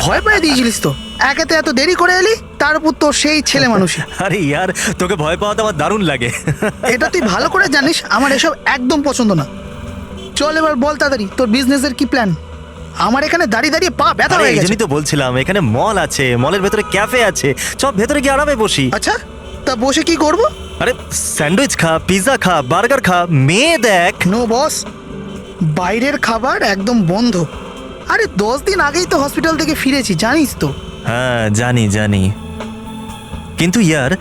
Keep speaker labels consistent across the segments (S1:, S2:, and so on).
S1: ভয় পেয়ে দিয়েছিলিস তো, একেতে এত দেরি করে এলি, তার উপর তো সেই ছেলে মানুষই।
S2: আরে ইয়ার, তোকে ভয় পাওয়াতে আমার দারুণ লাগে।
S1: এটা তুই ভালো করে জানিস আমার এসব একদম পছন্দ না। চল এবার বল তাড়াতাড়ি তোর বিজনেসের কি প্ল্যান। আমার এখানে দাঁড়িয়ে দাঁড়িয়ে পা ব্যথা
S2: আরে
S1: হয়ে
S2: এই
S1: গেছে।
S2: জন্যই তো বলছিলাম, এখানে মল আছে, মলের ভেতরে ক্যাফে আছে, চল ভেতরে গিয়ে আরামে বসি।
S1: আচ্ছা, তা বসে কি করব?
S2: আরে স্যান্ডউইচ খা, পিৎজা খা, বার্গার খা, মেয়ে দেখ।
S1: নো বস, বাইরের খাবার একদম বন্ধ। আরে 10 দিন আগেই তো হসপিটাল থেকে ফিরেছি, জানিস তো।
S2: হ্যাঁ জানি জানি, কিন্তু ইয়ার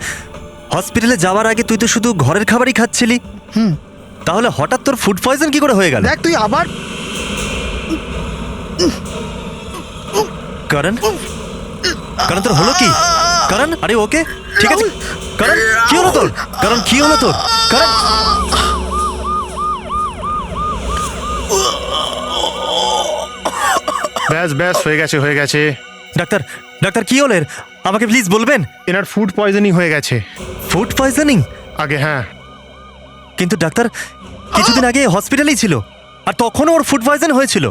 S2: হসপিটালে যাওয়ার আগে তুই তো শুধু ঘরের খাবারই খাচ্ছিলি।
S1: হুম,
S2: তাহলে হঠাৎ তোর ফুড পয়জন কি করে হয়ে গেল?
S1: দেখ তুই আবার।
S2: করণ, করণ তোর হলো কি? করণ, আরে ওকে ঠিক আছে? করণ কি হলো তোর? করণ কি হলো তোর? করণ
S3: ব্যাস ব্যাস, হয়ে গেছে হয়ে গেছে।
S2: ডাক্তার, ডাক্তার কি হলো এর? আমাকে প্লিজ বলবেন।
S3: এনার ফুড পয়জনিং হয়ে গেছে
S2: ফুড পয়জনিং?
S3: আগে। হ্যাঁ,
S2: কিন্তু ডাক্তার কিছুদিন আগে হসপিটালেই ছিল, আর তখনও ওর ফুড পয়জন হয়েছিল।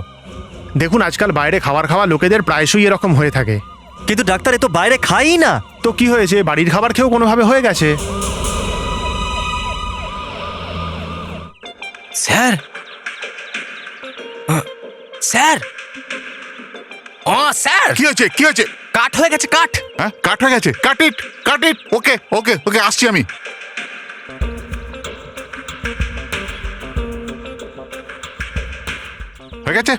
S3: দেখুন আজকাল বাইরে খাবার খাওয়া লোকেদের প্রায়শই এরকম হয়ে থাকে।
S2: কিন্তু ডাক্তার এ তো বাইরে খাই না।
S3: তো কি হয়েছে, বাড়ির খাবার খেয়েও কোনোভাবে হয়ে গেছে।
S4: স্যার, স্যার, ও স্যার,
S5: কি হয়েছে কি হয়েছে?
S4: কাট হয়ে গেছে, কাট।
S5: হ্যাঁ, কাট হয়ে গেছে। কাট ইট, কাট ইট। ওকে ওকে ওকে, আসছি আমি। হয়ে গেছে,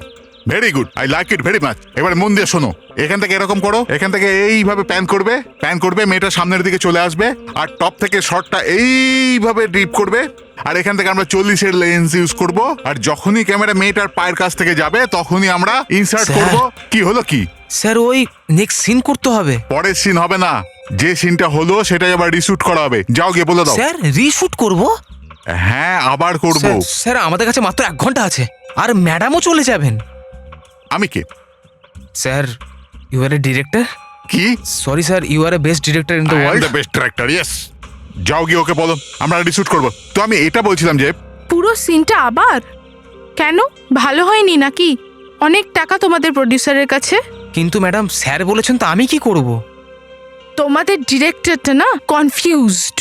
S5: very good, I like it very much. এবার মন দিয়ে শোনো, এখান থেকে এরকম করো, এখান থেকে এইভাবে প্যান করবে, প্যান করবে, মেয়েটা সামনের দিকে চলে আসবে, আর টপ থেকে শর্টটা এইভাবে ডিপ করবে, আর এখান থেকে আমরা 40-এর লেন্স ইউজ করব, আর যখনই ক্যামেরা মেয়েটার পায়ের কাছ থেকে যাবে তখনই আমরা ইনসার্ট
S4: স্যার।
S5: করব। কি হলো কি?
S4: স্যার ওই নেক্সট সিন করতে হবে।
S5: পরের সিন হবে না, যে সিনটা হলো সেটাই আবার রিশুট করা হবে। যাও গিয়ে বলে দাও।
S4: স্যার রিশুট করব?
S5: হ্যাঁ, আবার করব।
S4: স্যার আমাদের কাছে মাত্র 1 ঘন্টা আছে, আর ম্যাডামও চলে যাবেন।
S5: আমি কে?
S4: Sir you are a director.
S5: কি?
S4: Sorry sir, you are a best director in the
S5: I am
S4: world.
S5: The best director, yes. যাও গিয়ে ওকে বলো আমরা রিশুট করব। তো আমি এটা বলছিলাম যে
S6: পুরো সিনটা আবার কেন? ভালো হয়নি নাকি? অনেক টাকা তোমাদের প্রডিউসারের কাছে।
S4: কিন্তু ম্যাডাম স্যার বলেছেন তো, আমি কি করব?
S6: তোমাদের ডিরেক্টরটা না কনফিউজড।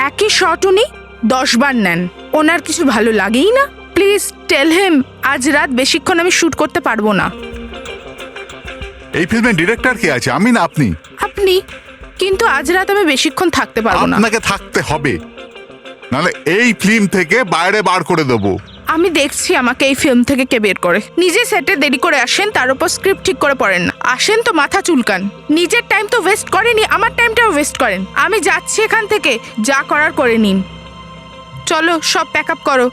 S6: একই শট উনি 10 বার নেন, ওনার কিছু ভালো লাগেই না। প্লিজ টেল হিম আজ রাত বেশিক্ষণ আমি শুট করতে পারবো না।
S5: এই ফিল্মের ডিরেক্টর কে আছে, আমি না আপনি?
S6: আপনি, কিন্তু আজ রাত আমি বেশিক্ষণ থাকতে পারবো না।
S5: আপনাকে থাকতে হবে, নাহলে এই ফিল্ম থেকে বাইরে বার করে দেবো।
S6: আমি দেখছি আমাকে এই ফিল্ম থেকে কে বের করে। নিজে সেটে দেরি করে আসেন, তার উপর স্ক্রিপ্ট ঠিক করে পড়েন না। আসেন তো মাথা চুলকান। নিজের টাইম তো ওয়েস্ট করেনি, আমার টাইমটাও ওয়েস্ট করেন। আমি যাচ্ছি এখান থেকে, যা করার করে নিন। চলো সব প্যাক আপ করো।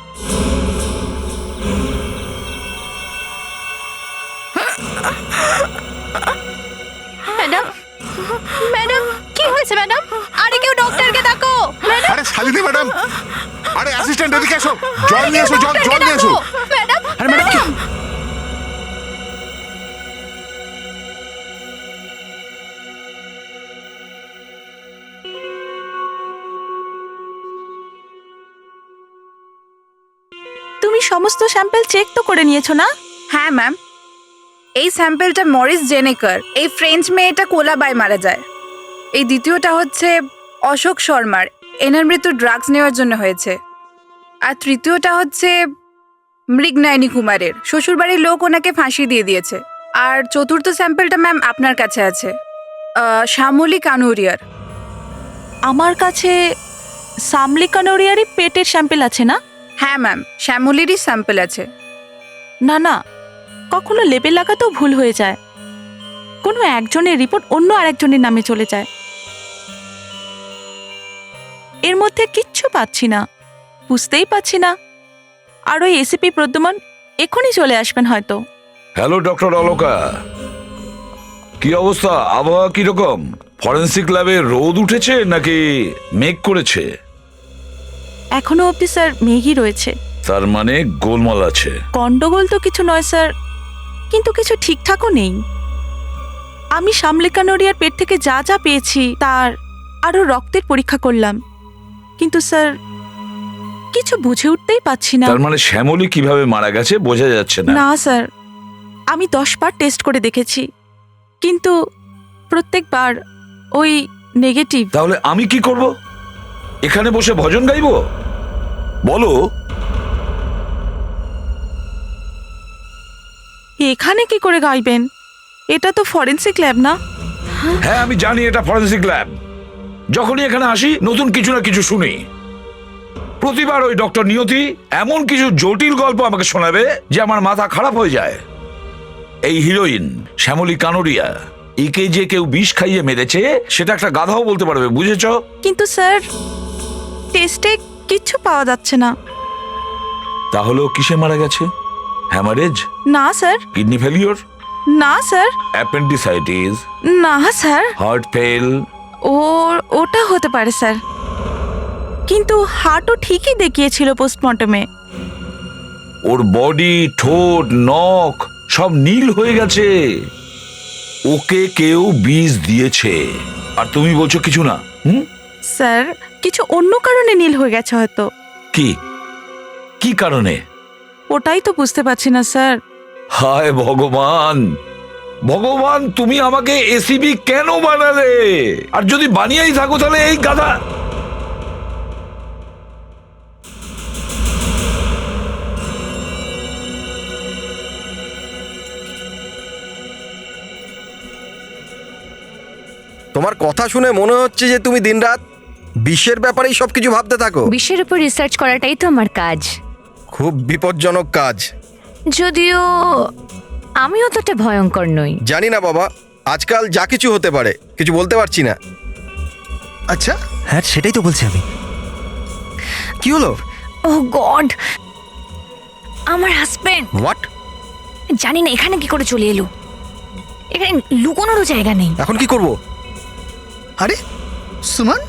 S7: ম্যাডাম, ম্যাডাম কি হয়েছে ম্যাডাম? আরে কেউ ডক্টরকে ডাকো। ম্যাডাম,
S5: আরে শালিনী ম্যাডাম, আরে অ্যাসিস্ট্যান্ট এদিকে এসো, জল নিয়ে এসো, জল জল নিয়ে এসো।
S7: ম্যাডাম,
S4: আরে ম্যাডাম কি?
S8: তুমি সমস্ত স্যাম্পল চেক তো করে নিয়েছো না?
S9: হ্যাঁ ম্যাম, এই স্যাম্পলটা মরিস জেনেকার, এই ফ্রেঞ্চ মেয়েটা কোলাবায় মারা যায়। এই দ্বিতীয়টা হচ্ছে অশোক শর্মার, এনার মৃত্যু ড্রাগস নেওয়ার জন্য হয়েছে। আর তৃতীয়টা হচ্ছে মৃগনায়নী কুমারের, শ্বশুরবাড়ির লোক ওনাকে ফাঁসি দিয়ে দিয়েছে। আর চতুর্থ স্যাম্পলটা ম্যাম আপনার কাছে আছে, শ্যামলী কানুরিয়ার।
S8: আমার কাছে সামলি কানোরিয়ারই পেটের স্যাম্পল আছে না?
S9: হ্যাঁ ম্যাম, শ্যামলীরই স্যাম্পল আছে।
S8: না না, কখনো লেবেল লাগাতেও ভুল হয়ে যায়। কোনো একজনের রিপোর্ট অন্য আরেকজনের নামে চলে যায়। এর মধ্যে কিচ্ছু পাচ্ছি না, বুঝতেই পাচ্ছি না। আর ওই এসিপি প্রদ্যুমন এখনই চলে আসবেন হয়তো।
S10: হ্যালো ডক্টর অলোকা, কি অবস্থা? আবহাওয়া কিরকম? ফরেন্সিক ল্যাবে রোদ উঠেছে নাকি মেঘ করেছে?
S8: এখনো অবধি স্যার মেঘই রয়েছে।
S10: তার মানে গোলমাল আছে।
S8: গন্ডগোল তো কিছু নয় স্যার, কিন্তু কিছু ঠিকঠাকও নেই। আমি সামলি কানোরিয়ার পেট থেকে যা যা পেয়েছি তার আরও রক্তের পরীক্ষা করলাম, কিন্তু স্যার কিছু বুঝে উঠতেই পাচ্ছি না।
S10: তার মানে শ্যামলী কিভাবে মারা গেছে বোঝা যাচ্ছে না।
S8: না স্যার, আমি 10 বার টেস্ট করে দেখেছি, কিন্তু প্রত্যেকবার ওই নেগেটিভ।
S10: তাহলে আমি কি করব? এখানে বসে ভজন গাইবো? বলো।
S8: এখানে কি করে গাইবেন? এটা তো ফরেন্সিক ল্যাব না?
S10: হ্যাঁ আমি জানি এটা ফরেন্সিক ল্যাব। যখনই এখানে আসি নতুন কিছু না কিছু শুনি। প্রতিবার ওই ডক্টর নিয়তি এমন কিছু জটিল গল্প আমাকে শোনাবে যে আমার মাথা খারাপ হয়ে যায়। এই হিরোইন শ্যামলী কানোরিয়া, একে যে কেউ বিষ খাইয়ে মেরেছে সেটা একটা গাধাও বলতে পারবে, বুঝেছ?
S8: কিন্তু স্যার টেস্টে কিচ্ছু পাওয়া যাচ্ছে না।
S10: তাহলেও কিসে মারা গেছে? হ্যামারেজ?
S8: না স্যার।
S10: Kidney failure?
S8: না স্যার।
S10: অ্যাপেন্ডিসাইটিস?
S8: না স্যার।
S10: Heart fail?
S8: ওটা হতে পারে স্যার, কিন্তু হার্টও ঠিকই দেখিয়েছিল পোস্টমর্টমে।
S10: ওর বডি, ঠোঁট, নখ সব নীল হয়ে গেছে। ওকে কেউ বিষ দিয়েছে, আর তুমি বলছো কিছু না?
S8: স্যার কিছু অন্য কারণে নীল হয়ে গেছে হয়তো।
S10: কি কি কারণে?
S8: ওটাই তো বুঝতে পারছি না স্যার।
S10: হায় ভগবান, ভগবান তুমি আমাকে এসিবি কেন বানালে? আর যদি বানিয়েই থাকো তাহলে এই গাধা।
S11: তোমার কথা শুনে মনে হচ্ছে যে তুমি দিনরাত বিশ্বের ব্যাপারেই সবকিছু ভাবতে থাকো।
S7: বিশ্বের উপর রিসার্চ করাটাই তো আমার কাজ।
S11: খুব বিপজ্জনক কাজ।
S7: যদিও আমি অতটা ভয়ঙ্কর নই।
S11: জানি না বাবা, আজকাল যা কিছু হতে পারে, কিছু বলতে পারছি না।
S1: আচ্ছা,
S2: হ্যাঁ সেটাই তো বলছি আমি।
S11: কি হলো?
S7: ও গড, আমার হাজবেন্ড।
S11: হোয়াট?
S7: জানি না এখানে কি করে চলে এলো। এখানে লুকোনোরও জায়গা নেই।
S11: এখন কি করব?
S1: আরে Suman,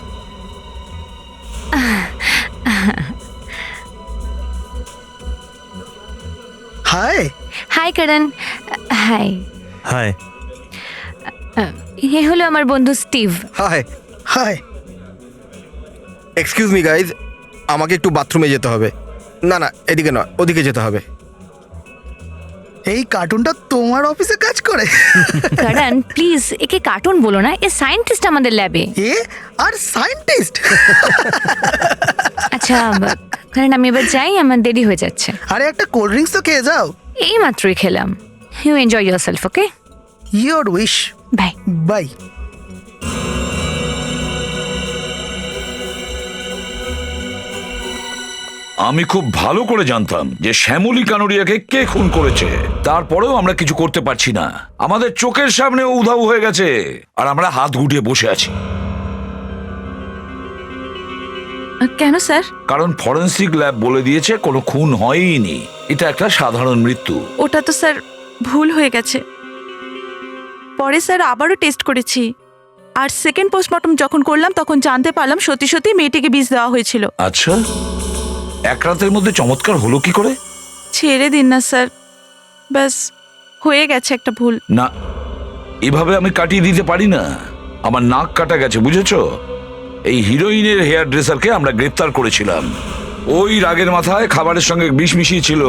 S1: hi.
S7: Hi Karan. Hi.
S2: Hi.
S7: এ হলো আমার বন্ধু Steve.
S11: Hi.
S1: Hi.
S11: Excuse me guys, আমাকে একটু বাথরুমে যেতে হবে। না না, এদিকে নয়, ওদিকে যেতে হবে।
S1: এই কার্টুনটা তোমার অফিসে কাজ করে?
S7: করণ প্লিজ একে কার্টুন বলো না, এ সায়েন্টিস্ট আমাদের ল্যাবে।
S1: এ আর সায়েন্টিস্ট?
S7: আচ্ছা করণ আমি এবার যাই, আমার দেরি হয়ে যাচ্ছে।
S1: আরে একটা কোল্ড ড্রিঙ্কস তো খেয়ে যাও।
S7: এই মাত্রই খেলাম। You enjoy yourself, okay?
S1: Your wish.
S7: Bye
S1: bye.
S10: আমি খুব ভালো করে জানতাম যে শ্যামলী কানোরিয়াকে কে খুন করেছে। তারপরেও আমরা কিছু করতে পারছি না। আমাদের চোখের সামনে ও উধাও হয়ে গেছে, আর আমরা হাত গুটিয়ে বসে আছি।
S8: কেন স্যার?
S10: কারণ ফরেন্সিক ল্যাব বলে দিয়েছে কোনো খুন হয়নি, এটা একটা সাধারণ মৃত্যু।
S8: ওটা তো স্যার ভুল হয়ে গেছে। পরে স্যার আবারও টেস্ট করেছি, আর সেকেন্ড পোস্টমর্টম যখন করলাম তখন জানতে পারলাম সত্যি সত্যি মেয়েটিকে বিষ দেওয়া হয়েছিল।
S10: আচ্ছা, এক রাতের মধ্যে চমৎকার হলো কি করে?
S8: ছেড়ে দিন না স্যার, ব্যাস হয়ে গেছে একটা ভুল।
S10: না, এভাবে আমি কাটিয়ে দিতে পারি না। আমার নাক কাটা গেছে, বুঝেছো? এই হিরোইনের হেয়ার ড্রেসারকে আমরা গ্রেপ্তার করেছিলাম। ওই রাগের মাথায় খাবারের সঙ্গে বিষ মিশিয়েছিল,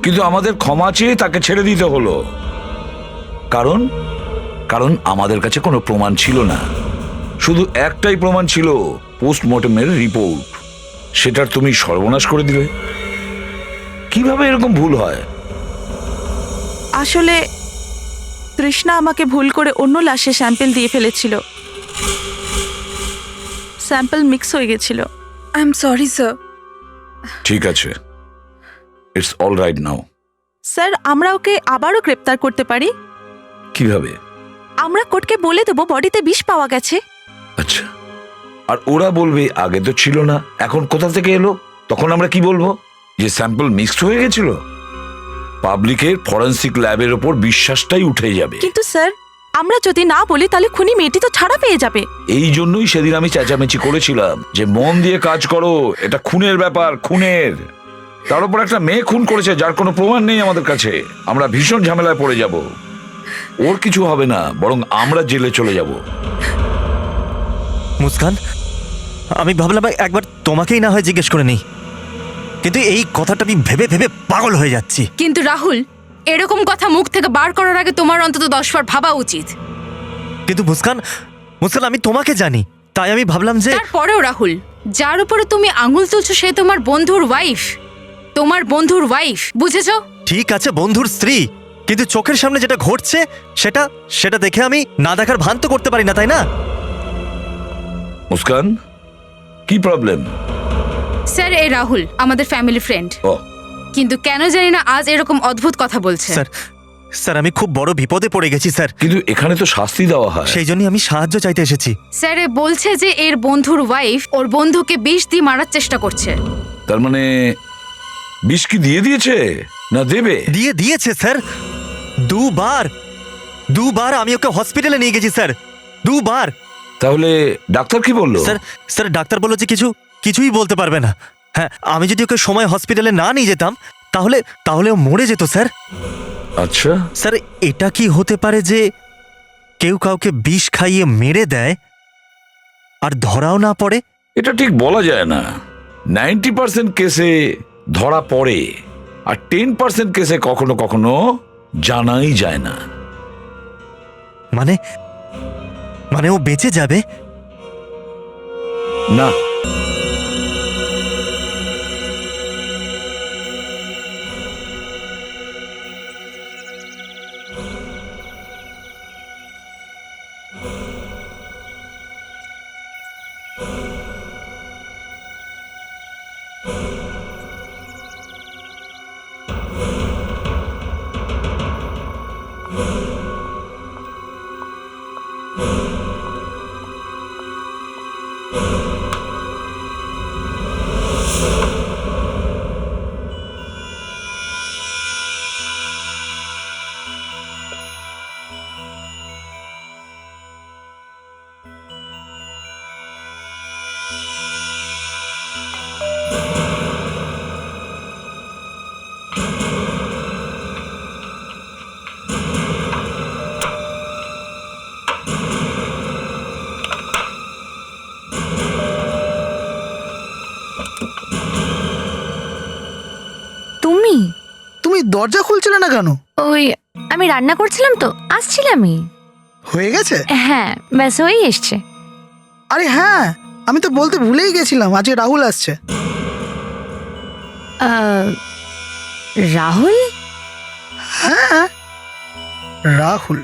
S10: কিন্তু আমাদের ক্ষমা চেয়ে তাকে ছেড়ে দিতে হলো। কারণ কারণ আমাদের কাছে কোনো প্রমাণ ছিল না। শুধু একটাই প্রমাণ ছিল, পোস্টমর্টমের রিপোর্ট। সেটার তুমি সর্বনাশ করে দিলে। কিভাবে এরকম ভুল হয়?
S8: আসলে তৃষ্ণা আমাকে ভুল করে অন্য লাশে স্যাম্পল দিয়ে ফেলেছিল। স্যাম্পল মিক্স হয়ে গেছিল।
S9: I am sorry sir.
S10: ঠিক আছে, it's all right now.
S8: Sir আমরা ওকে আবারও গ্রেপ্তার করতে পারি।
S10: কিভাবে?
S8: আমরা কোর্টকে বলে দেবো বডিতে বিষ পাওয়া গেছে।
S10: আচ্ছা, আর ওরা বলবে আগে তো ছিল না, এখন কোথা থেকে এলো? তখন আমরা কি বলবো? যে স্যাম্পল মিক্সড হয়ে গেছিল? পাবলিকের ফরেন্সিক ল্যাবের ওপর বিশ্বাসটাই উঠে যাবে।
S8: কিন্তু স্যার আমরা যদি না বলি তাহলে খুনি মেয়েটি তো ছাড়া পেয়ে যাবে।
S10: এই জন্যই সেদিন আমি চেঁচামেচি করেছিলাম যে মন দিয়ে কাজ করো, এটা খুনের ব্যাপার, খুনের। তার উপর একটা মেয়ে খুন করেছে যার কোনো প্রমাণ নেই আমাদের কাছে। আমরা ভীষণ ঝামেলায় পড়ে যাব। ওর কিছু হবে না, বরং আমরা জেলে চলে যাব।
S2: মুস্কান, আমি ভাবলাম একবার তোমাকেই না হয় জিজ্ঞেস করে নেই, কিন্তু এই কথাটা আমি ভেবে ভেবে পাগল হয়ে যাচ্ছি।
S6: কিন্তু রাহুল,
S7: এরকম কথা মুখ থেকে বার করার আগে তোমার অন্তত 10 বার ভাবা উচিত।
S2: কিন্তু মুস্কান, মুস্কান আমি তোমাকে জানি, তাই আমি ভাবলাম যে
S7: তারপরেও রাহুল, যার উপরে তুমি আঙুল তুলছো সে তোমার বন্ধুর ওয়াইফ, তোমার বন্ধুর ওয়াইফ, বুঝেছো?
S2: ঠিক আছে বন্ধুর স্ত্রী, কিন্তু চোখের সামনে যেটা ঘটছে সেটা সেটা দেখে আমি না দেখার ভান তো করতে পারি না, তাই না?
S10: মুস্কান, কি প্রবলেম?
S7: স্যার, এই রাহুল আমাদের ফ্যামিলি ফ্রেন্ড,
S10: ও
S7: কিন্তু কেন জানি না আজ এরকম অদ্ভুত কথা বলছে।
S2: স্যার, স্যার আমি খুব বড় বিপদে পড়ে গেছি স্যার,
S10: কিন্তু এখানে তো শাস্তি দেওয়া হয়।
S2: সেই জন্যই আমি সাহায্য চাইতে এসেছি।
S7: স্যার, এ বলছে যে এর বন্ধুর ওয়াইফ ওর বন্ধুকে বিষ দিয়ে মারার চেষ্টা করছে।
S10: তার মানে বিষ কি দিয়ে দিয়েছে না দেবে?
S2: দিয়েছে স্যার, দুবার আমি ওকে হসপিটালে নিয়ে গেছি স্যার, 2 বার।
S10: তাহলে ডাক্তার কি বললো?
S2: স্যার ডাক্তার বলল যে কিছুই বলতে পারবে না। হ্যাঁ, আমি যদি ওকে সময় হসপিটালে না নিয়ে যেতাম তাহলে ও মরে যেত স্যার।
S10: আচ্ছা,
S2: স্যার এটা কি হতে পারে যে কেউ কাউকে বিষ খাইয়ে মেরে দেয় আর ধরাও না পড়ে?
S10: এটা ঠিক বলা যায় না। 90% কেসে ধরা পড়ে, আর 10% কেসে কখনো কখনো জানাই যায় না।
S2: মানে ও বেঁচে যাবে
S10: না,
S1: তুমি দরজা খুলছিলে না কেন?
S7: ওই আমি রান্না করছিলাম তো, আসছিলামই।
S1: হয়ে গেছে?
S7: হ্যাঁ, ব্যাস হয়েই এসছে।
S1: আরে হ্যাঁ, আমি তো বলতে ভুলেই গেছিলাম, আজকে রাহুল আসছে।
S7: রাহুল?
S1: হ্যাঁ রাহুল।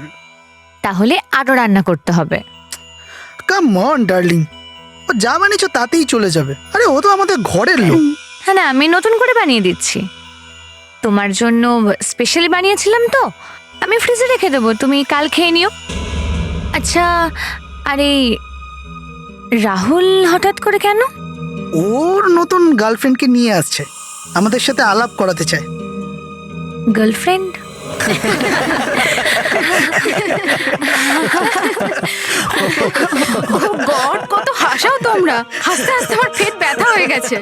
S7: তাহলে আরো রান্না করতে হবে।
S1: কাম অন ডার্লিং, ও যা বানিয়েছো তাতেই চলে যাবে। আরে ও তো আমাদের ঘরের লোক।
S7: হ্যাঁ না, আমি নতুন করে বানিয়ে দিচ্ছি, তোমার জন্য স্পেশালি বানিয়েছিলাম তো, আমি ফ্রিজে রেখে দেবো, তুমি কাল খেয়ে নিও। আচ্ছা, আরে রাহুল হঠাৎ করে কেন?
S1: ওর নতুন গার্লফ্রেন্ডকে নিয়ে আসছে, আমাদের সাথে আলাপ করাতে চায়।
S7: গার্লফ্রেন্ড? গড, কত হাসাও তোমরা, হাসতে হাসতে আমার পেট ব্যথা হয়ে গেছে।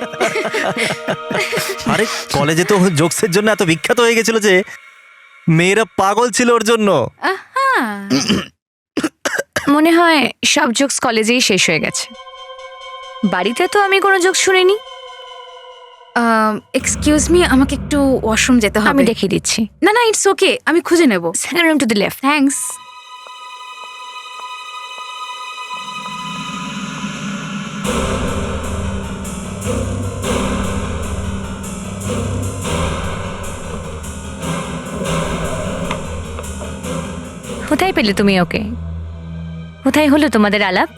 S2: আরে কলেজে তো জোকসের জন্য এত বিখ্যাত হয়ে গেছিল যে মেয়েরা পাগল ছিল ওর জন্য।
S7: মনে হয় সব জোকস কলেজেই শেষ হয়ে গেছে, বাড়িতে তো আমি কোনো জোক শুনিনি। এক্সকিউজ মি, আমাকে একটু ওয়াশরুম যেতে হবে। আমি দেখিয়ে দিচ্ছি। না না, ইটস ওকে, আমি খুঁজে নেব। Second room to the left. Thanks. কোথায় পেলে তুমি ওকে? কোথায় হলো তোমাদের আলাপ?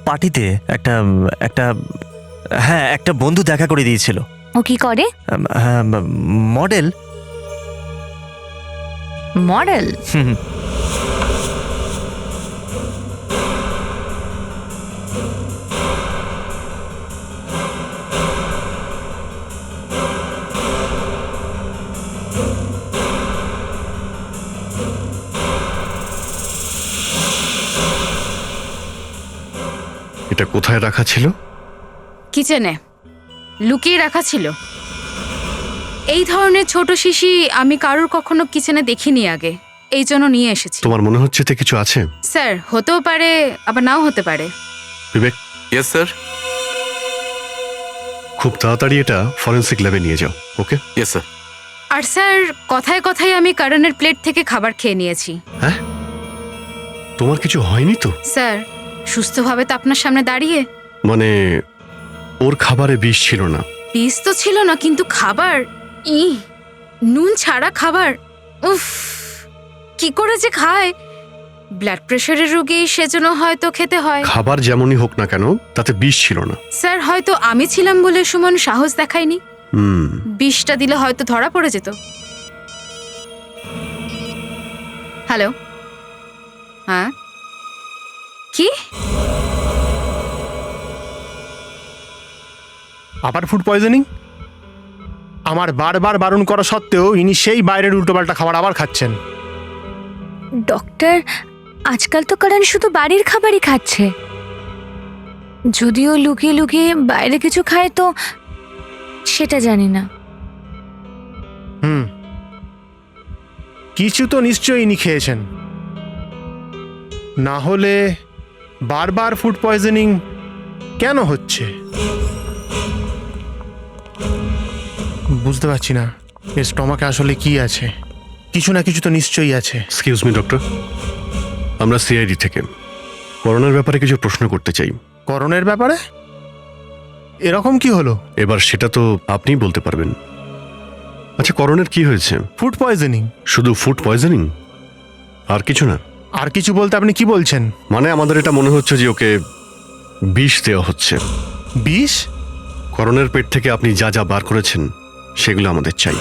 S2: পার্টিতে একটা বন্ধু দেখা করে দিয়েছিল।
S7: ও কি করে?
S2: মডেল।
S7: মডেল?
S3: এটা কোথায় রাখা ছিল?
S7: কিচেনে লুকিয়ে রাখা ছিল। এই ধরনের ছোট শিশি আমি কারোর কখনো কিচেনে দেখিনি আগে, এই জন্য নিয়ে এসেছি।
S3: তোমার মনে হচ্ছে এতে কিছু আছে?
S7: স্যার, হতেও পারে আবার নাও হতে পারে।
S3: Vivek,
S12: yes sir.
S3: খুব তাড়াতাড়ি এটা ফরেনসিক ল্যাবে নিয়ে যাও। ওকে?
S12: Yes sir. আর স্যার কথায় কথায় আমি করণের প্লেট থেকে খাবার খেয়ে নিয়েছি।
S13: হ্যাঁ, তোমার কিছু হয়নি তো?
S12: স্যার সুস্থভাবে তো আপনার সামনে দাঁড়িয়ে।
S13: মানে ওর খাবারে বিষ ছিল না?
S12: পিস তো ছিল না, কিন্তু খাবার নুন ছাড়া খাবার, উফ কি করে যে খায়। ব্লাড প্রেশারের রোগী, সেজন্য হয়তো খেতে হয়।
S13: খাবার যেমনই হোক না কেন, তাতে বিষ ছিল না।
S12: স্যার হয়তো আমি ছিলাম বলে সুমন সাহস দেখায়নি। বিষটা দিলে হয়তো ধরা পড়ে যেত। হ্যালো, হ্যাঁ কি?
S3: আবার ফুড পয়জনিং? আমার বারবার বারণ করা সত্ত্বেও ইনি সেই বাইরের উল্টোপাল্টা খাবার আবার খাচ্ছেন।
S7: ডক্টর, আজকাল তো করণ শুধু বাড়ির খাবারই খাচ্ছে। যদিও লুকিয়ে লুকিয়ে বাইরে কিছু খায় তো সেটা জানি না।
S3: কিছু তো নিশ্চয়ই ইনি খেয়েছেন, না হলে বারবার ফুড পয়জনিং কেন হচ্ছে বুঝতে পারছি না। এর স্টমাকে আসলে কি আছে? কিছু না কিছু তো নিশ্চয়ই আছে।
S13: এক্সকিউজ মি ডক্টর, আমরা সিআইডি থেকে করোনার ব্যাপারে কিছু প্রশ্ন করতে চাই।
S3: করণের ব্যাপারে? এরকম কি হলো?
S13: এবার সেটা তো আপনিই বলতে পারবেন। আচ্ছা, করণের কি হয়েছে?
S3: Food poisoning.
S13: শুধু ফুড পয়জনিং, আর কিছু না?
S3: আর কিছু বলতে আপনি কি বলছেন?
S13: মানে আমাদের এটা মনে হচ্ছে যে ওকে বিষ দেওয়া হচ্ছে।
S3: বিষ?
S13: করণের পেট থেকে আপনি যা যা বার করেছেন সেগুলো আমাদের চাই।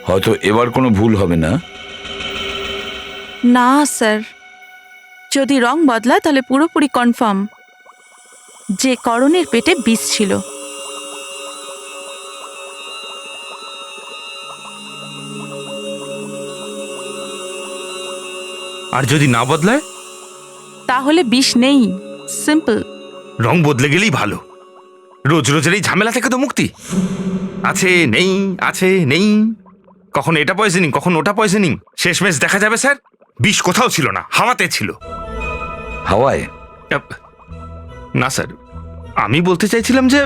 S10: হয়তো এবার কোনো ভুল হবে না।
S8: না স্যার, যদি রং বদলায় তাহলে পুরোপুরি কনফার্ম যে করণের পেটে বিষ ছিল।
S4: আর যদি না বদলায়?
S8: তাহলে বিষ নেই, সিম্পল।
S4: রং বদলে গেলেই ভালো। রোজ রোজের এই ঝামেলা থেকে তো মুক্তি। আছে নেই, আছে নেই, কখন এটা পয়জনিং কখন ওটা পয়জনিং। শেষমেশ দেখা যাবে স্যার বিষ কোথাও ছিল না, হাওয়াতে ছিল।
S10: হাওয়ায়?
S4: না স্যার, আমি বলতে চাইছিলাম যে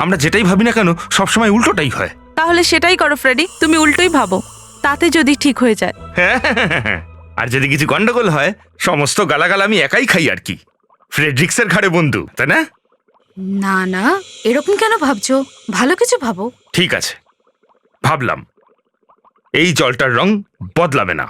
S4: আমরা যেটাই ভাবি না কেন সবসময় উল্টোটাই হয়।
S8: তাহলে সেটাই করো ফ্রেডি, তুমি উল্টোই ভাবো, তাতে যদি ঠিক হয়ে যায়।
S4: হ্যাঁ, আর যদি কিছু গন্ডগোল হয় সমস্ত গালাগাল আমি একাই খাই আর কি। ফ্রেডরিক্সের ঘাড়ে বন্ধু, তাই না?
S12: না না, এরকম কেন ভাবছো? ভালো কিছু ভাবো।
S4: ঠিক আছে, ভাবলাম এই জলটার রং বদলাবে না।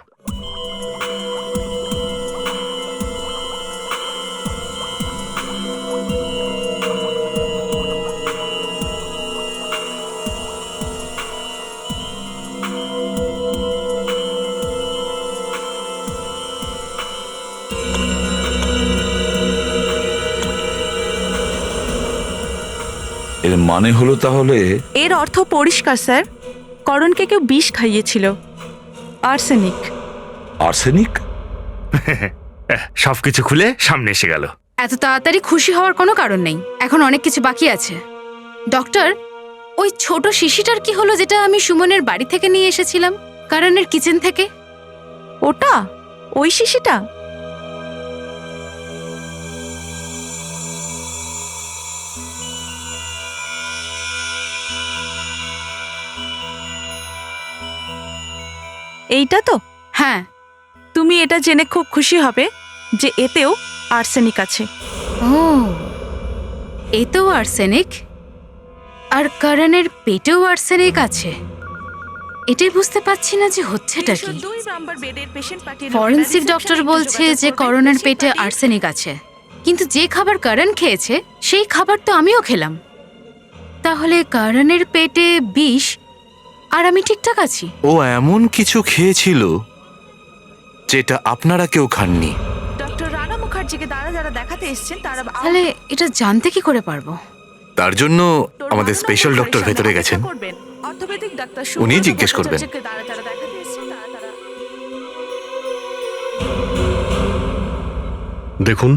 S10: এর মানে হলো তাহলে?
S8: এর অর্থ পরিষ্কার স্যার, করণকে কেউ বিষ খাইয়েছিল, আর্সেনিক।
S10: আর্সেনিক?
S4: সবকিছু খুলে সামনে এসে গেল।
S12: এত তাড়াতাড়ি খুশি হওয়ার কোনো কারণ নেই, এখন অনেক কিছু বাকি আছে। ডক্টর, ওই ছোট শিশিটার কি হলো যেটা আমি সুমনের বাড়ি থেকে নিয়ে এসেছিলাম, করণের কিচেন থেকে?
S8: ওটা? ওই শিশিটা? এইটা তো?
S12: হ্যাঁ।
S8: তুমি এটা জেনে খুব খুশি হবে যে এতেও আর্সেনিক আছে।
S12: ও, এতেও আর্সেনিক? আর করণের পেটেও আর্সেনিক আছে? এটাই বুঝতে পারছি না যে হচ্ছেটা কি। ফরেন্সিক ডক্টর বলছে যে করণের পেটে আর্সেনিক আছে, কিন্তু যে খাবার করণ খেয়েছে সেই খাবার তো আমিও খেলাম। তাহলে করণের পেটে বিষ আর আমি ঠিকঠাক আছি?
S14: ও এমন কিছু খেয়েছিল যেটা আপনারা কেউ খাননি।
S8: ডক্টর রানা মুখার্জিকে যারা দেখাতে এসেছেন তারা
S12: তাহলে এটা জানতে কি করে পারবো?
S14: তার জন্য আমাদের স্পেশাল ডক্টর ভেতরে গেছেন,
S8: অর্থোপেডিক ডাক্তার
S14: উনি জিজ্ঞেস করবেন।
S8: যারা দেখাতে এসেছেন তারা
S13: দেখুন,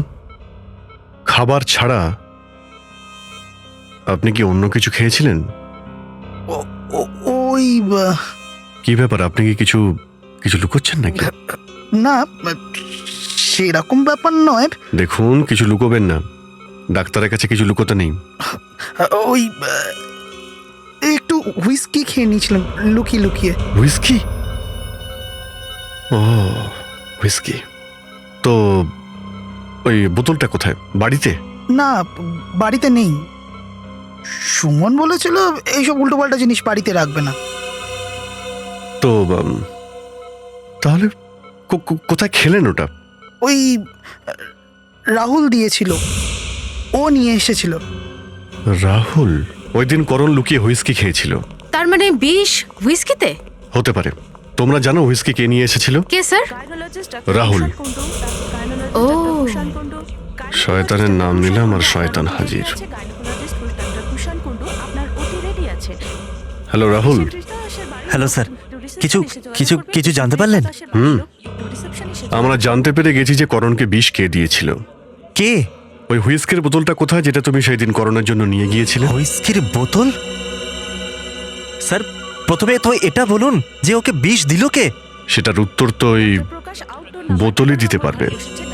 S13: খাবার ছাড়া আপনি কি অন্য কিছু খেয়েছিলেন?
S1: ওই
S13: কি ব্যাপার, আপনি কি কিছু কিছু লুকোচ্ছেন নাকি?
S1: না, সেরকম ব্যাপার নয়।
S13: দেখুন, কিছু লুকোবেন না, ডাক্তারের কাছে কিছু লুকোতে নেই।
S1: ওই একটু হুইস্কি খেয়ে নিয়েছিলাম লুকিয়ে লুকিয়ে।
S13: হুইস্কি? ও হুইস্কি। তো ওই বোতলটা কোথায়? বাড়িতে?
S1: না, বাড়িতে নেই। সুমন বলেছিল এইসব উল্টোপাল্টা জিনিস বাড়িতে রাখবে না।
S13: তো তাহলে কোথায় খেলেন ওটা?
S1: ওই রাহুল দিয়েছিল, ও নিয়ে এসেছিল।
S13: রাহুল? ওই দিন করণ লুকিয়ে হুইস্কি খেয়েছিল।
S12: তার মানে বিষ হুইস্কিতে?
S13: হতে পারে। তোমরা জানো হুইস্কি কে নিয়ে এসেছিল?
S12: কে স্যার?
S13: রাহুল।
S12: ও,
S13: শয়তানের নাম নিলাম আর শয়তান হাজির। হ্যালো রাহুল।
S2: হ্যালো স্যার, কিছু কিছু কিছু জানতে পারলেন?
S13: আমরা জানতে পেরে গেছি যে করণকে বিষ কে দিয়েছিল।
S2: কে?
S13: ওই হুইস্কির বোতলটা কোথায়, যেটা তুমি সেই দিন করণের জন্য নিয়ে গিয়েছিলে?
S2: হুইস্কির বোতল? স্যার, প্রথমে তো এটা বলুন যে ওকে বিষ দিল কে?
S13: সেটার উত্তর তো ওই বোতলই দিতে পারবে।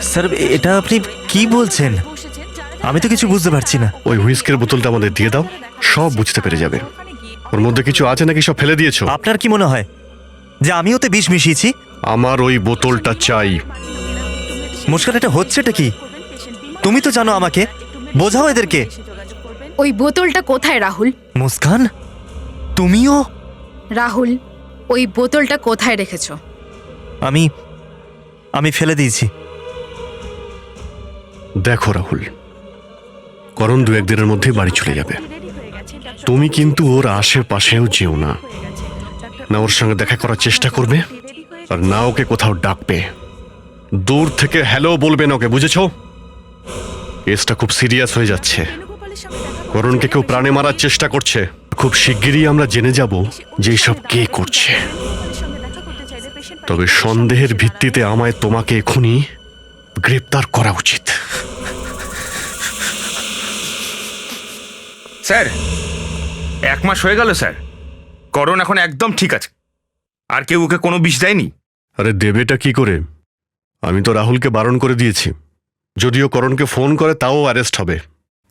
S2: স্যার, এটা আপনি কি বলছেন? আমি তো কিছু বুঝতে পারছি না।
S13: ওই হুইস্কির বোতলটা আমাদের দিয়ে দাও, সব বুঝতে পেরে যাবে। ওর মধ্যে কিছু আছে নাকি সব ফেলে দিয়েছো?
S2: আপনার কি মনে হয় যে আমি ওতে বিষ মিশিয়েছি?
S13: আমার ওই বোতলটা চাই।
S2: মুস্কান, এটা হচ্ছেটা কি? তুমি তো জানো আমাকে, বোঝাও এদেরকে।
S12: ওই বোতলটা কোথায় রাহুল?
S2: মুস্কান, তুমিও?
S12: রাহুল, ওই বোতলটা কোথায় রেখেছো?
S2: আমি ফেলে দিয়েছি।
S13: দেখো রাহুল, করণ 2-1 দিনের মধ্যে বাড়ি চলে যাবে। তুমি কিন্তু ওর আশেপাশেও যেও না, না ওর সঙ্গে দেখা করার চেষ্টা করবে আর না ওকে কোথাও ডাকবে। দূর থেকে হ্যালো বলবে না ওকে, বুঝেছো? কেসটা খুব সিরিয়াস হয়ে যাচ্ছে। করণকে কেউ প্রাণে মারার চেষ্টা করছে। খুব শিগগিরই আমরা জেনে যাব যে এসব কে করছে। তবে সন্দেহের ভিত্তিতে আমায় তোমাকে এখনই গ্রেপ্তার করা উচিত।
S4: স্যার, 1 মাস হয়ে গেল স্যার, করণ এখন একদম ঠিক আছে। আর কেউ ওকে কোনো বিষ দেয়নি।
S13: আরে দেবেটা কি করে? আমি তো রাহুলকে বারণ করে দিয়েছি। যদিও করণকে ফোন করে তাও অ্যারেস্ট হবে।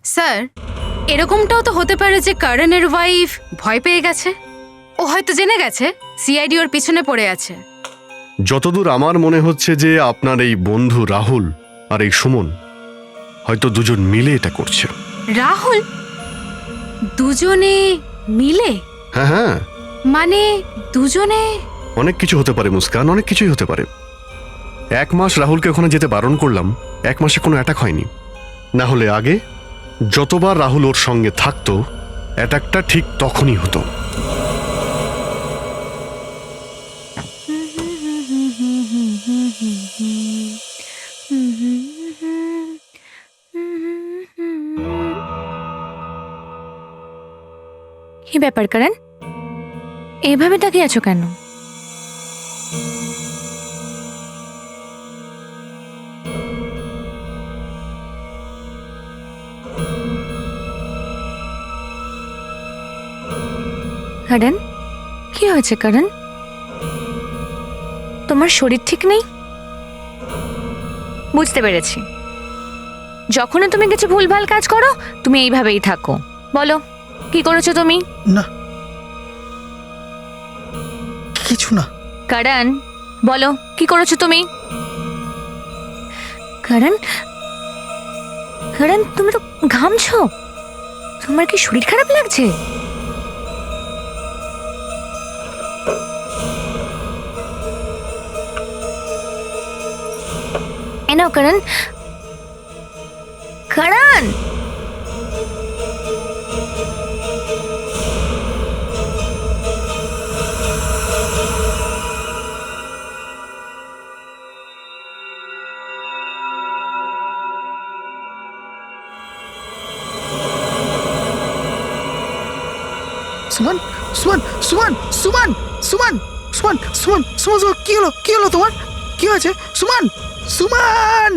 S12: স্যার, এরকমটাও তো হতে পারে যে করণের ওয়াইফ ভয় পেয়ে গেছে। ও হয়তো জেনে গেছে সিআইডি ওর পিছনে পড়ে আছে।
S13: যতদূর আমার মনে হচ্ছে যে আপনার এই বন্ধু রাহুল আর এই সুমন হয়তো দুজন মিলে এটা করছে।
S12: রাহুল? দুজনে মিলে?
S13: হ্যাঁ হ্যাঁ,
S12: মানে দুজনে?
S13: অনেক কিছু হতে পারে মুস্কান, অনেক কিছুই হতে পারে। 1 মাস রাহুলকে ওখানে যেতে বারণ করলাম, 1 মাসে কোনো অ্যাটাক হয়নি। না হলে আগে যতবার রাহুল ওর সঙ্গে থাকতো অ্যাটাকটা ঠিক তখনই হতো।
S7: কি ব্যাপার করণ, এভাবে তাকিয়ে আছো কেন? করণ, কি হয়েছে করণ? তোমার শরীর ঠিক নেই? বুঝতে পেরেছি, যখনই তুমি কিছু ভুলভাল কাজ করো তুমি এইভাবেই থাকো। বলো কি করেছো তুমি?
S1: না, কিছু না।
S7: করণ, বলো কি করেছো তুমি? করণ, করণ, তুমি তো ঘামছো। তোমার কি শরীর খারাপ লাগছে? এনাও করণ, করণ।
S1: সুমন, সুমন, সুমন, সুমন, সুমন, সুমন, সুমন, সুমন, সুমন, কি হলো? কি হলো তোমার? কি হয়েছে? সুমন, সুমন!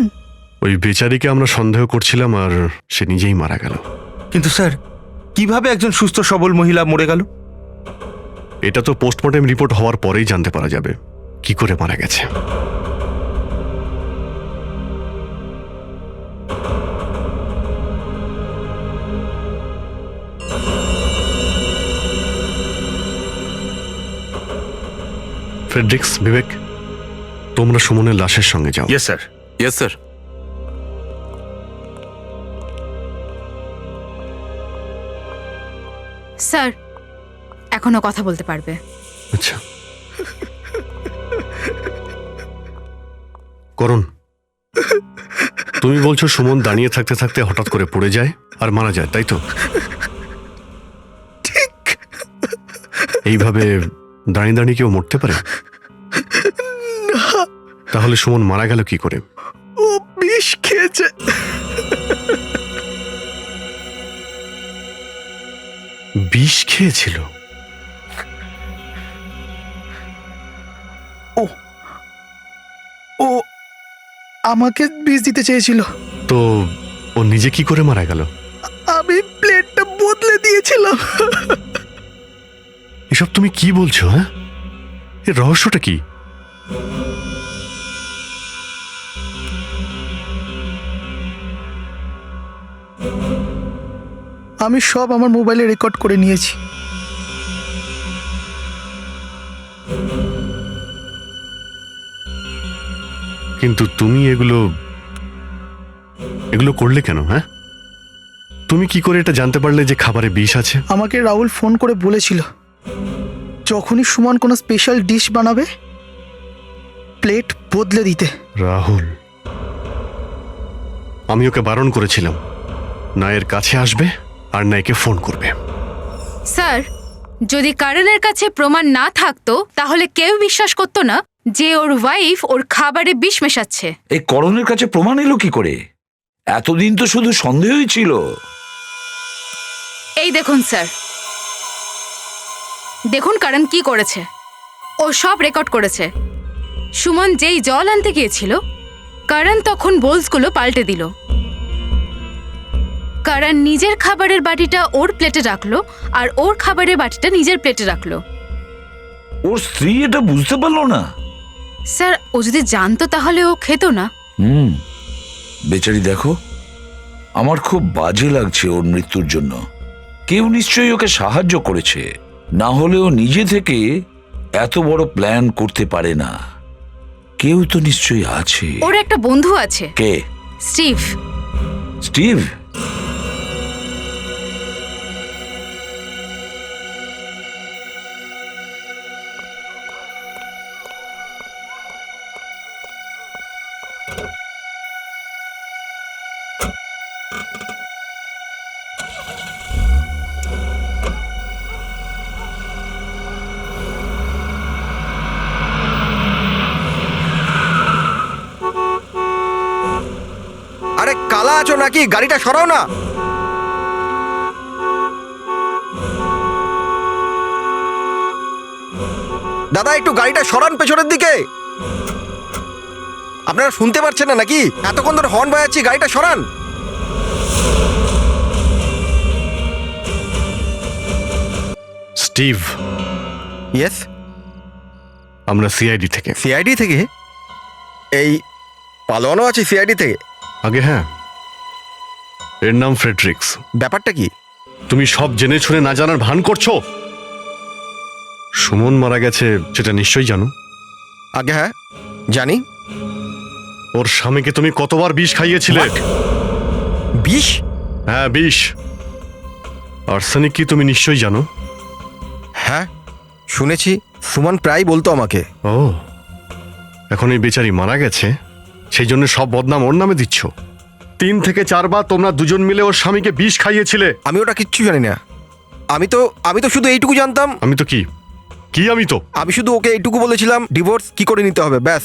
S13: ওই বেচারিকে আমরা সন্দেহ করছিলাম আর সে নিজেই মারা গেল।
S4: কিন্তু স্যার, কিভাবে একজন সুস্থ সবল মহিলা মরে গেল?
S13: এটা তো পোস্টমর্টেম রিপোর্ট হওয়ার পরেই জানতে পারা যাবে কি করে মারা গেছে। ফ্রেডরিক্স, বিবেক, তোমরা সুমনের লাশের সঙ্গে যাও।
S4: Yes sir.
S14: Yes sir.
S12: Sir এখনো কথা বলতে পারবে।
S13: আচ্ছা, করুন, তুমি বলছো সুমন দাঁড়িয়ে থাকতে থাকতে হঠাৎ করে পড়ে যায় আর মারা যায়, তাই তো?
S1: ঠিক।
S13: এইভাবে দাঁড়িয়ে দাঁড়িয়ে কেউ মরতে পারে? তাহলে সুমন মারা গেল কি করে?
S1: ও বিষ খেয়েছে।
S13: বিষ খেয়েছিল?
S1: ও আমাকে বিষ দিতে চেয়েছিল।
S13: তো ও নিজে কি করে মারা গেল?
S1: আমি প্লেটটা বদলে দিয়েছিলাম।
S13: এসব তুমি কি বলছো? হ্যাঁ, এর রহস্যটা কি?
S1: আমি সব আমার মোবাইলে রেকর্ড করে নিয়েছি।
S13: কিন্তু তুমি এগুলো করলে কেন? হ্যাঁ, তুমি কি করে এটা জানতে পারলে যে খাবারে বিষ আছে?
S1: আমাকে রাহুল ফোন করে বলেছিল যখনই সুমন কোনো স্পেশাল ডিশ বানাবে প্লেট বদলে দিতে।
S13: রাহুল? আমি ওকে বারণ করেছিলাম না এর কাছে আসবে আর না একে ফোন করবে।
S12: স্যার যদি কারণের কাছে প্রমাণ না থাকতো তাহলে কেউ বিশ্বাস করতো না যে ওর ওয়াইফ ওর খাবারে বিষ মেশাচ্ছে।
S10: এই করণের কাছে প্রমাণ এলো কি করে? এতদিন তো শুধু সন্দেহই ছিল।
S12: এই দেখুন স্যার, দেখুন কারণ কি করেছে। ও সব রেকর্ড করেছে। সুমন যেই জল আনতে গিয়েছিল কারণ তখন বোলসগুলো পাল্টে দিল। কারণ নিজের খাবারের বাটিটা ওর প্লেটে রাখলো আর ওর খাবারের বাটিটা নিজের প্লেটে রাখলো।
S10: ওর স্ত্রী এটা বুঝতে পারলো না?
S12: স্যার ও যদি জানতো তাহলে ও খেত না।
S10: বেচারি, দেখো আমার খুব বাজে লাগছে ওর মৃত্যুর জন্য। কেউ নিশ্চয়ই ওকে সাহায্য করেছে, না হলে ও নিজে থেকে এত বড় প্ল্যান করতে পারে না। কেউ তো নিশ্চয়ই আছে।
S12: ওর একটা বন্ধু আছে।
S10: কে?
S12: স্টিভ।
S10: স্টিভ?
S11: আরে কালা আছো নাকি? গাড়িটা সরাও না। দাদা একটু গাড়িটা সরান পেছনের দিকে। আপনারা শুনতে পাচ্ছেন না নাকি? এতক্ষণ ধরে হর্ন বাজাচ্ছি, গাড়িটা সরান।
S13: স্টিভ।
S11: ইয়েস।
S13: আমরা সিআইডি থেকে।
S11: সিআইডি থেকে? এই পালোয়ানও আছে সিআইডি থেকে?
S13: আগে হ্যাঁ, এর নাম ফ্রেডরিক্স।
S11: ব্যাপারটা কি?
S13: তুমি সব জেনে শুনে না জানার ভান করছো। সুমন মারা গেছে সেটা নিশ্চয়ই জানো।
S11: আগে হ্যাঁ জানি।
S13: ওর স্বামীকে তুমি কতবার বিষ খাইয়েছিলে?
S11: বিষ?
S13: হ্যাঁ বিষ। আর্সেনিক কি তুমি নিশ্চয়ই জানো?
S11: হ্যাঁ শুনেছি, সুমন প্রায় বলতো আমাকে।
S13: ও, এখন এই বেচারি মারা গেছে সেই জন্য সব বদনাম ওর নামে দিচ্ছ। 3 থেকে 4 বার তোমরা দুজন মিলে ওর স্বামীকে বিষ খাইয়েছিলে।
S11: আমি ওটা কিচ্ছু জানি না। আমি তো শুধু এইটুকু জানতাম।
S13: আমি তো কি
S11: আমি শুধু ওকে এইটুকু বলেছিলাম ডিভোর্স কি করে নিতে হবে, ব্যাস।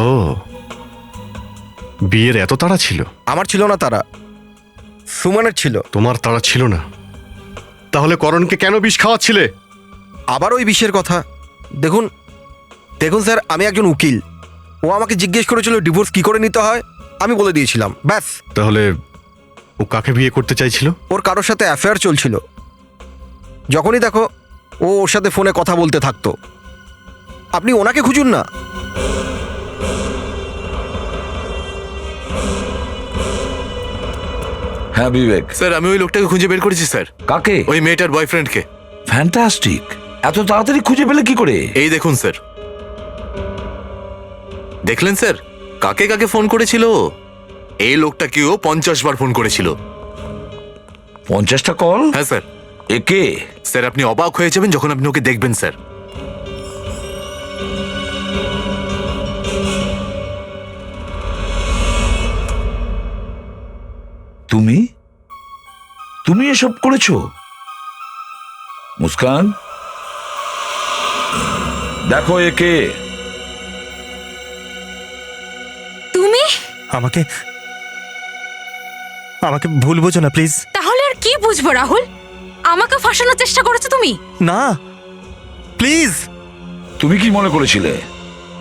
S13: ও, বিয়ের এত তাড়া ছিল?
S11: আমার ছিল না তাড়া, সুমনের ছিল।
S13: তোমার তাড়া ছিল না? তাহলে করণকে কেন বিষ খাওয়াচ্ছিলে?
S11: আবার ওই বিষের কথা। দেখুন স্যার, আমি একজন উকিল। ও আমাকে জিজ্ঞেস করেছিল ডিভোর্স কি করে নিতে হয়, আমি বলে দিয়েছিলাম, ব্যাস।
S13: তাহলে ও কাকে বিয়ে করতে চাইছিল?
S11: ওর কারোর সাথে অ্যাফেয়ার চলছিল। যখনই দেখো ও ওর সাথে ফোনে কথা বলতে থাকতো। আপনি ওনাকে খুঁজুন না।
S10: হ্যাঁ বিবেক।
S14: স্যার আমি ওই লোকটাকে খুঁজে বের করেছি স্যার।
S10: কাকে?
S14: ওই মেয়েটার বয়ফ্রেন্ডকে।
S10: ফ্যান্টাস্টিক। এত তাড়াতাড়ি খুঁজে পেলে কি করে?
S14: এই দেখুন স্যার। দেখলেন স্যার কাকে কাকে ফোন করেছিল? এই লোকটাকেও 50 বার ফোন করেছিল।
S10: 50টা কল?
S14: হ্যাঁ স্যার।
S10: একে?
S14: স্যার আপনি অবাক হয়ে যাবেন যখন আপনি ওকে দেখবেন স্যার।
S10: তুমি তুমি এসব করেছো? মুস্কান, দেখো একে।
S12: তুমি
S2: আমাকে আমাকে ভুল বোঝো না প্লিজ।
S12: তাহলে আর কি বুঝবো রাহুল? আমাকে ফাঁসানোর চেষ্টা করেছো তুমি?
S2: না প্লিজ।
S10: তুমি কি মনে করেছিলে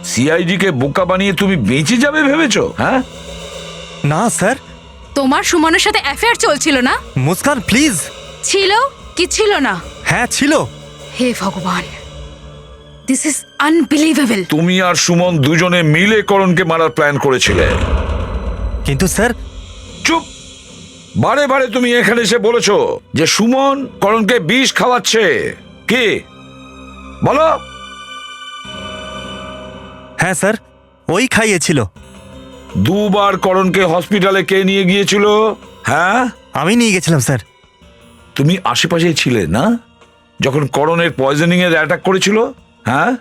S10: সিআইডি কে বোকা বানিয়ে তুমি বেঁচে যাবে ভেবেছো? হ্যাঁ
S2: না স্যার।
S12: তোমার সুমনের সাথে অ্যাফেয়ার চলছিল না?
S2: মুস্কান প্লিজ।
S12: ছিল কি ছিল না?
S2: হ্যাঁ ছিল।
S12: হে ভগবান, দিস ইজ আনবিলিভেবল।
S10: তুমি আর সুমন দুজনে মিলে করণকে মারার প্ল্যান করেছিলে।
S2: কিন্তু স্যার।
S10: চুপ! বারে বারে তুমি এখানে এসে বলেছো যে সুমন করণকে বিষ খাওয়াচ্ছে। কি বলো?
S2: হ্যাঁ স্যার, ওই খাইয়েছিল।
S10: দুবার করণকে হসপিটালে কে নিয়ে গিয়েছিল? হ্যাঁ
S2: আমি নিয়ে গেছিলাম স্যার।
S10: তুমি আশেপাশে ছিলে না যখন করণের পয়জনিং এর অ্যাটাক করেছিল? হ্যাঁ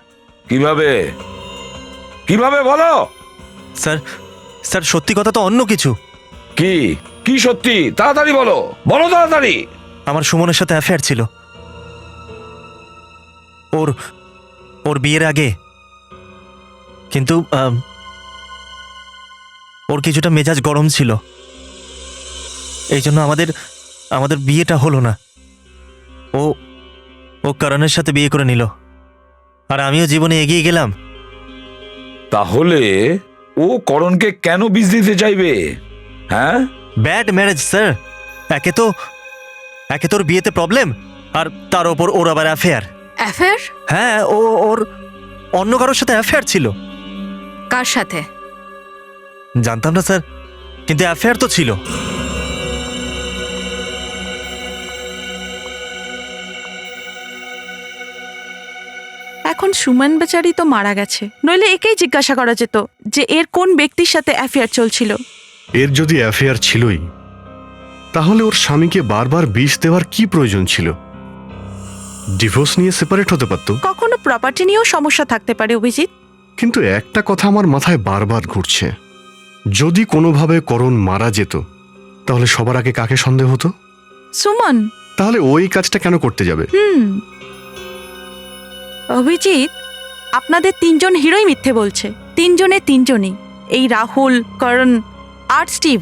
S10: কিভাবে কিভাবে বলো?
S2: স্যার স্যার সত্যি কথা তো অন্য কিছু।
S10: কি কি সত্যি? তাড়াতাড়ি বলো, বলো তাড়াতাড়ি।
S2: আমার সুমনের সাথে অ্যাফেয়ার ছিল ওর ওর বিয়ের আগে। কিন্তু ওর কিছুটা মেজাজ গরম ছিল, এই জন্য আমাদের বিয়েটা হলো না। ও ও করণের সাথে বিয়ে করে নিল, আর আমিও জীবনে এগিয়ে গেলাম।
S10: তাহলে ও করণকে কেন বিষ দিতে চাইবে? হ্যাঁ
S2: ব্যাড ম্যারেজ স্যার। একে তো ওর বিয়েতে প্রবলেম, আর তার ওপর ওর আবার অ্যাফেয়ার।
S12: অ্যাফেয়ার?
S2: হ্যাঁ, ওর অন্য কারোর সাথে অ্যাফেয়ার ছিল।
S12: কার সাথে?
S2: জানতাম না স্যার, কিন্তু অ্যাফেয়ার তো ছিল।
S8: এখন সুমন বেচারি তো মারা গেছে, নইলে একেই জিজ্ঞাসা করা যেত যে এর কোন ব্যক্তির সাথে অ্যাফেয়ার চলছিল।
S13: এর যদি অ্যাফেয়ার ছিলই, তাহলে ওর স্বামীকে বারবার বিষ দেওয়ার কি প্রয়োজন ছিল? ডিভোর্স নিয়ে সেপারেট হতে পারত।
S8: কখনো প্রপার্টি নিয়েও সমস্যা থাকতে পারে অভিজিৎ।
S13: কিন্তু একটা কথা আমার মাথায় বারবার ঘুরছে, যদি কোনোভাবে করণ মারা যেত তাহলে সবার আগে কাকে সন্দেহ হতো?
S8: সুমন।
S13: তাহলে ওই কাজটা কেন করতে যাবে?
S8: অভিজিৎ, আপনাদের 3 জন হিরোই মিথ্যে বলছে। 3 জনে 3 জনই, এই রাহুল, করণ আর স্টিভ।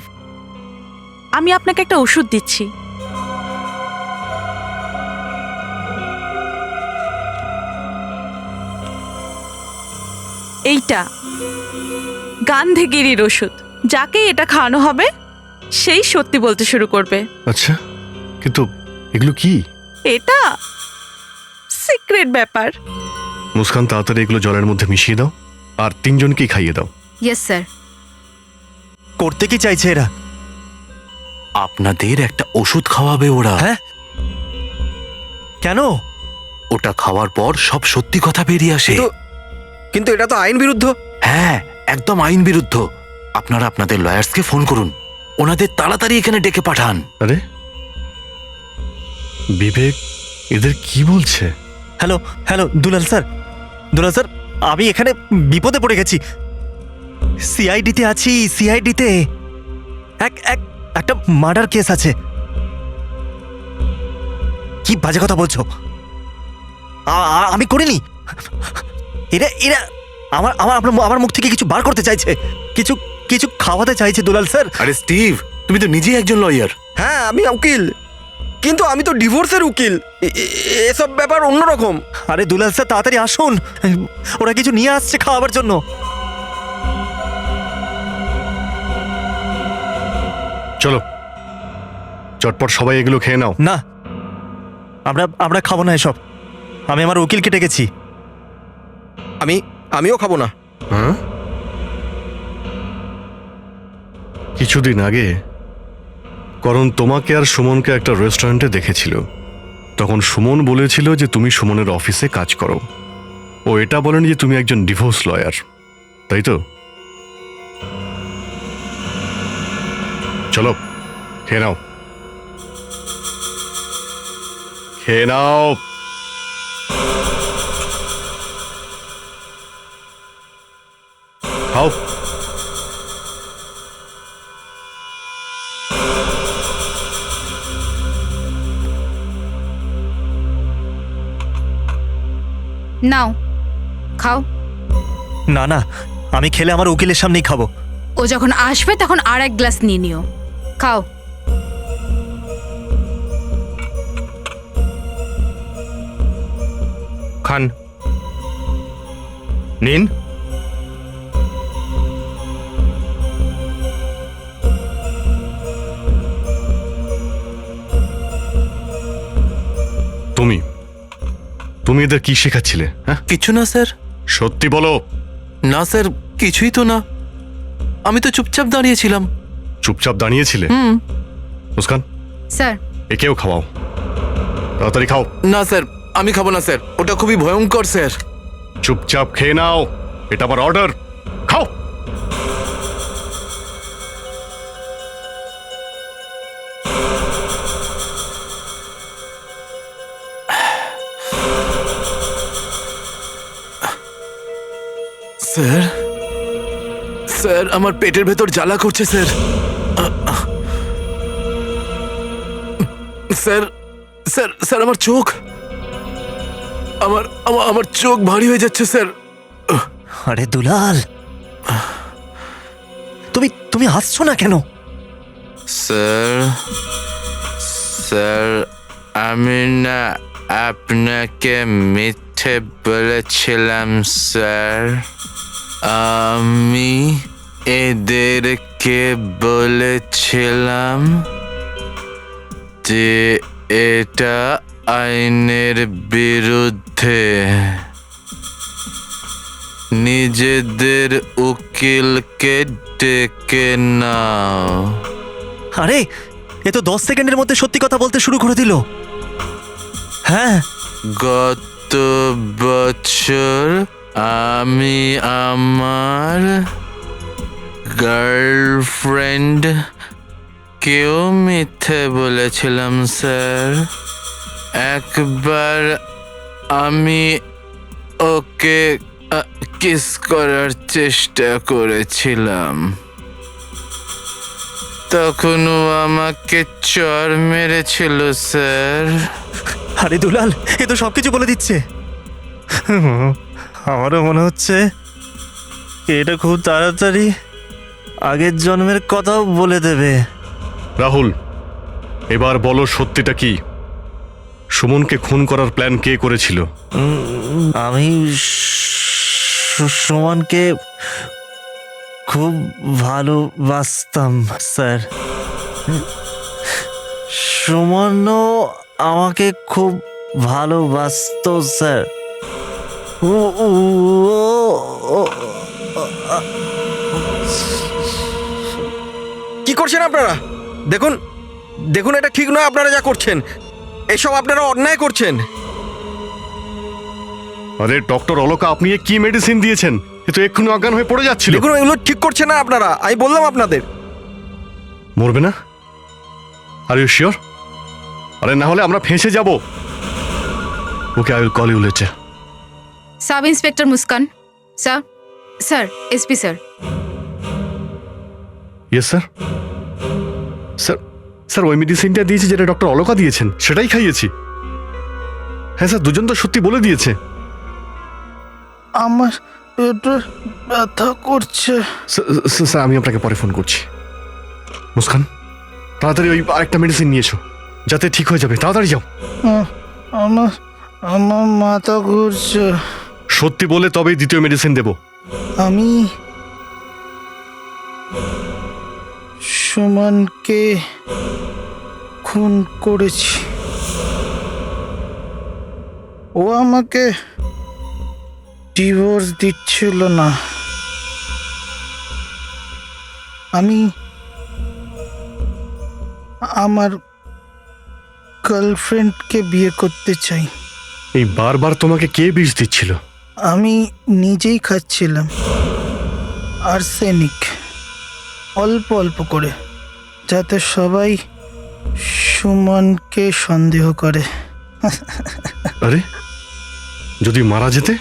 S8: আমি আপনাকে একটা ওষুধ দিচ্ছি। এইটা গান্ধীগিরির ওষুধ। যাকে এটা খাওয়ানো হবে সেই সত্যি বলতে শুরু করবে।
S13: আচ্ছা, কিন্তু এগুলো কি?
S8: এটা সিক্রেট ব্যাপার।
S13: মুস্কান, তাড়াতাড়ি এগুলো জলের মধ্যে মিশিয়ে দাও আর 3 জনকেই খাইয়ে দাও।
S12: Yes sir.
S2: করতে কি চাইছে এরা?
S14: আপনাদের একটা ওষুধ খাওয়াবে ওরা।
S2: হ্যাঁ? কেন?
S14: ওটা খাওয়ার পর সব সত্যি কথা বেরিয়ে আসে।
S11: কিন্তু এটা তো আইন বিরুদ্ধ।
S14: হ্যাঁ, একদম আইন বিরুদ্ধ। আপনারা আপনাদের লয়ার্সকে ফোন করুন, ওনাদের তাড়াতাড়ি এখানে ডেকে পাঠান।
S13: আরে বিবেক, এদের কি বলছে?
S2: হ্যালো হ্যালো দুলাল স্যার, দুলাল স্যার, আমি এখানে বিপদে পড়ে গেছি। সিআইডিতে আছি, সিআইডিতে একটা মার্ডার কেস আছে। কি বাজে কথা বলছো? আমি করিনি। এরা এরা আমার আমার আমার মুখ থেকে কিছু বার করতে চাইছে, কিছু কিছু খাওয়াতে চাইছে দুলাল স্যার।
S14: আরে স্টিভ, তুমি তো নিজেই একজন লয়ার।
S11: হ্যাঁ, আমি উকিল, কিন্তু আমি তো ডিভোর্সের উকিল। এসব ব্যাপার অন্যরকম।
S2: আরে দুলাল স্যার, তাড়াতাড়ি আসুন, ওরা কিছু নিয়ে আসছে খাওয়াবার জন্য।
S13: চলো চটপট সবাই এগুলো খেয়ে নাও।
S2: না, আমরা খাবো না এসব। আমি আমার উকিলকে ডেকেছি।
S11: আমিও খাবো না।
S13: হ্যাঁ, কিছুদিন আগে করণ তোমাকে আর সুমনকে একটা রেস্টুরেন্টে দেখেছিল। তখন সুমন বলেছিল যে তুমি সুমনের অফিসে কাজ করো। ও এটা বলেনি যে তুমি একজন ডিভোর্স লয়ার, তাই তো? চলো খেয়ে নাও, খেয়ে নাও। খাও।
S12: নাও খাও।
S2: না না, আমি খেলে আমার উকিলের সামনেই খাবো।
S12: ও যখন আসবে তখন আর এক গ্লাস নিয়ে নিও। খাও।
S3: খান, নিন।
S13: তুমি তুমি এদের কি শেখাচ্ছিলে? হ্যাঁ,
S14: কিছু না স্যার।
S13: সত্যি বলো।
S14: না স্যার, কিছুই তো না। আমি তো চুপচাপ দাঁড়িয়েছিলাম।
S13: চুপচাপ দাঁড়িয়েছিলে? মুস্কান,
S12: স্যার।
S13: একেও খাওয়াও, তাড়াতাড়ি খাও।
S14: না স্যার, আমি খাবো না স্যার, ওটা খুবই ভয়ঙ্কর স্যার।
S13: চুপচাপ খেয়ে নাও, এটা আমার অর্ডার। খাও।
S14: স্যার, স্যার আমার পেটের ভেতর জ্বালা করছে স্যার। স্যার স্যার স্যার আমার চোখ, আমার চোখ ভারী হয়ে যাচ্ছে স্যার।
S2: আরে দুলাল, তুমি হাসছো না কেন?
S15: স্যার, স্যার আমি না আপনাকে মিথ্যে বলেছিলাম স্যার। আমি এদেরকে বলেছিলাম যে এটা আইনের বিরুদ্ধে। নিজেদের উকিলকে ডেকে নাও।
S2: আরে এ তো 10 সেকেন্ডের মধ্যে সত্যি কথা বলতে শুরু করে দিল। হ্যাঁ,
S15: গত বছর আমি আমার গার্লফ্রেন্ড কেউ মিথ্যে বলেছিলাম স্যার। একবার আমি ওকে কিস করার চেষ্টা করেছিলাম, তখন ও আমাকে চর মেরেছিল স্যার।
S2: আরে দুলাল, এ তো সবকিছু বলে দিচ্ছে। আমারও মনে হচ্ছে এটা খুব তাড়াতাড়ি আগের জন্মের কথাও বলে দেবে।
S13: রাহুল, এবার বলো সত্যিটা কি? সুমনকে খুন করার প্ল্যান কে করেছিল?
S2: আমি সুমনকে খুব ভালোবাসতাম স্যার। সুমনও আমাকে খুব ভালোবাসতো স্যার।
S11: কি করছেন আপনারা? দেখুন দেখুন, এটা ঠিক নয় আপনারা যা করছেন। এসব আপনারা অন্যায় করছেন।
S13: আরে ডক্টর অলোকা, আপনি এ কি মেডিসিন দিয়েছেন? এ তো এক্ষুনি অজ্ঞান হয়ে পড়ে যাচ্ছিল।
S11: দেখুন, এগুলো ঠিক করছেন না আপনারা। আমি বললাম আপনাদের।
S13: মরবে না? Are you sure? আরে না হলে আমরা ফেঁসে যাব। Okay, I will call you later.
S12: Sub inspector Muskan. Sir, sir, SP sir.
S13: Yes sir. Sir sir ওই মেডিসিনটা দিয়েছি যেটা ডক্টর অলোকা দিয়েছেন, সেটাই খাইয়েছি। হ্যাঁ স্যার, দুজন তো সত্যি বলে দিয়েছে।
S1: আমার পেটে ব্যথা করছে।
S13: স্যার আমি আপনাকে পরে ফোন করছি। মুস্কান, তাড়াতাড়ি ওই আরেকটা মেডিসিন নিয়েছো, যাতে ঠিক হয়ে যাবে। তাড়াতাড়ি যাও।
S1: আমার আমার মাথা ঘুরছে।
S13: সত্যি বলে তবেই দ্বিতীয় মেডিসিন দেব।
S1: আমি সুমনকে খুন করেছি। ও আমাকে ডিভোর্স দিচ্ছিল না। আমি আমার গার্লফ্রেন্ডকে বিয়ে করতে চাই।
S13: এই বারবার তোমাকে কে বিষ দিচ্ছিল?
S1: আমি নিজেই খাচ্ছিলাম আর্সেনিক, অল্প অল্প করে, যাতে সবাই সুমনকে সন্দেহ করে।
S13: আরে যদি মারা যেতে?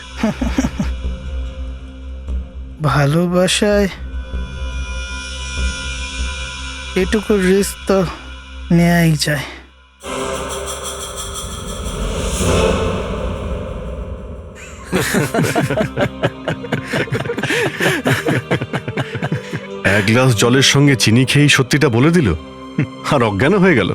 S1: ভালোবাসায় এটুকু রিস্ক তো নেয়াই যায়।
S13: এক গ্লাস জলের সঙ্গে চিনি খেয়েই সত্যিটা বলে দিল আর অজ্ঞান হয়ে গেল।